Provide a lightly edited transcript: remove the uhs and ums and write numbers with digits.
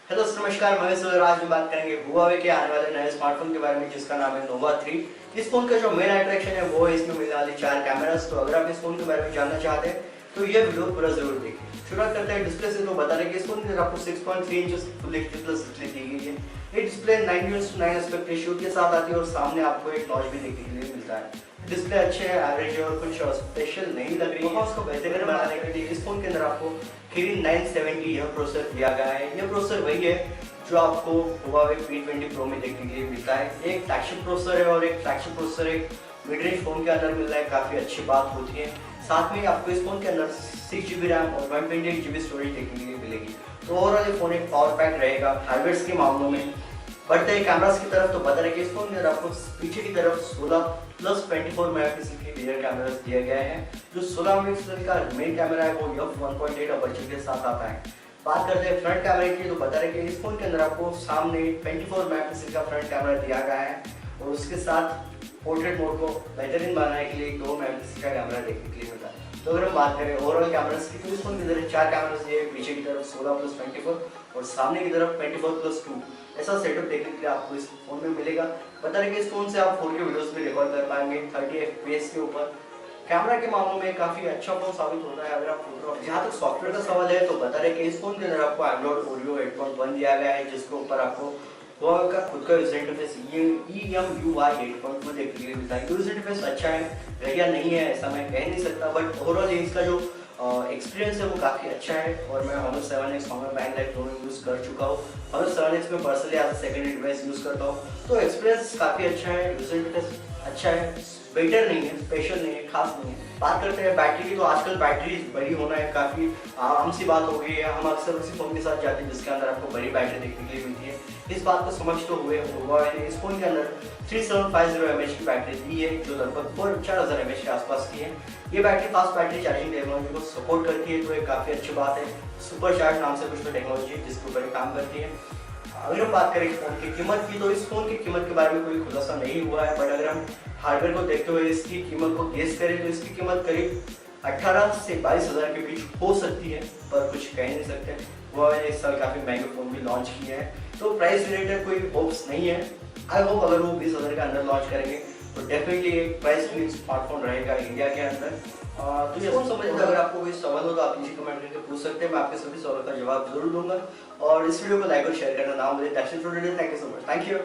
Hello नमस्कार, मैं सूर्य। आज हम बात करेंगे हुआवे के आने वाले नए स्मार्टफोन के बारे में जिसका नाम है नोवा 3। इस फोन का जो मेन अट्रैक्शन है वो है इसमें मिलने वाली 4 कैमरास। तो अगर आप इस फोन के बारे में जानना चाहते हैं तो ये वीडियो पूरा जरूर देखिए। शुरुआत करते हैं डिस्प्ले से। तो बता रहे कि इस फोन के अंदर आपको 6.3 inch full HD plus display दी गई है। ये डिस्प्ले 9:9 एस्पेक्ट रेशियो के साथ आती है और सामने आपको एक नॉच भी देखने के लिए मिलता है। डिस्प्ले अच्छे है, एवरेज है और कुछ स्पेशल नहीं लग रही है। उसको बेहतर बनाने के लिए इस फोन के अंदर आपको Kirin 970 यह प्रोसेसर दिया गया है। यह प्रोसेसर वही है जो आपको Huawei P20 Pro में देखने के लिए मिलता है। एक फ्लैगशिप प्रोसेसर है और एक फ्लैगशिप प्रोसेसर एक मिड रेंज फोन के अंदर मिल रहा है, काफ़ी अच्छी बात होती है। साथ में आपको इस फोन के अंदर 6GB रैम और 128GB स्टोरेज देखने के लिए मिलेगी। तो ओवरऑल ये फोन एक पावर पैक रहेगा हार्डवेयर के मामलों में। बढ़ते हैं कैमरास की तरफ। तो बता रहे कि इस फोन के अंदर आपको पीछे की तरफ 16 प्लस 24 मेगापिक्सल के रियर कैमरास दिए गए हैं। जो 16 मेगापिक्सल का मेन कैमरा है वो f1.8 अपर्चर के साथ आता है। बात करते हैं फ्रंट कैमरे की। तो बता रहे कि इस फोन के अंदर आपको सामने 24 मेगापिक्सल का फ्रंट कैमरा दिया गया है और उसके साथ पोर्ट्रेट मोड को बेहतरीन बनाने के लिए 2 मेगापिक्सल का कैमरा देखने के लिए मिलता है। तो अगर हम बात करें ओवरऑल कैमरास की तो इस फोन के अंदर 4 कैमरास दिए हैं। पीछे की तरफ 16 प्लस 24 और सामने की तरफ 24 प्लस 2। ऐसा सेटअप देखने के लिए आपको इस फोन में मिलेगा। बता रहे कि इस फोन से आप 4K वीडियोस भी रिकॉर्ड कर पाएंगे 30 FPS के ऊपर। कैमरा के मामलों में काफी अच्छा फोन साबित होता है अगर आप फोटो। जहाँ तक सॉफ्टवेयर का सवाल है तो बता रहे कि इस फोन के अंदर आपको एंड्रॉइड ओरियो 8.1 दिया गया है, जिसके ऊपर आपको Huawei का खुद का यूजर इंटरफेस EMUI 8.2 देखने के लिए मिलता है। यूजर इंटरफेस अच्छा है या नहीं है ऐसा मैं कह नहीं सकता, बट ओवरऑल इसका जो एक्सपीरियंस है वो काफ़ी अच्छा है। और मैं Honor 7X Honor Bang Light दोनों यूज़ कर चुका हूँ। Honor 7X में personally as secondary device use करता हूँ, तो एक्सपीरियंस काफ़ी अच्छा है। यूजर इंटरफेस अच्छा है, बेटर नहीं है, स्पेशल नहीं है, खास नहीं है। बात करते हैं बैटरी की। तो आजकल बैटरी बड़ी होना है काफ़ी आम सी बात हो गई है। हम अक्सर उसी फ़ोन के साथ जाते हैं जिसके अंदर आपको बड़ी बैटरी देखने के लिए मिलती है। इस बात को समझ तो हुए Huawei ने इस फोन के अंदर 3750 mAh की बैटरी दी है, जो लगभग 4000 mAh के आसपास की है। ये battery fast battery charging technology को सपोर्ट करती है, तो एक काफ़ी अच्छी बात है। सुपर चार्ज नाम से कुछ तो टेक्नोलॉजी है जिसके ऊपर काम करती है। अगर हम बात करें फोन की कीमत की तो इस फोन की कीमत के बारे में कोई खुलासा नहीं हुआ है, बट अगर हम हार्डवेयर को देखते हुए इसकी कीमत को गेस करें तो इसकी कीमत करीब 18 से 22,000 के बीच हो सकती है, पर कुछ कह नहीं सकते। Huawei ने इस साल काफ़ी महंगे फ़ोन भी लॉन्च किए हैं, तो प्राइस रिलेटेड कोई होप्स नहीं है। आई होप अगर वो 20,000 के अंदर लॉन्च करेंगे तो डेफिनेटली एक प्राइस फ्री स्मार्टफोन रहेगा इंडिया के अंदर। तो ये फोन समझते अगर आपको कोई सवाल हो तो आप नीचे कमेंट करके पूछ सकते हैं, मैं आपके सभी सवालों का जवाब जरूर दूंगा। और इस वीडियो को लाइक और शेयर करना ना भूलें। Thank you so much. Thank you.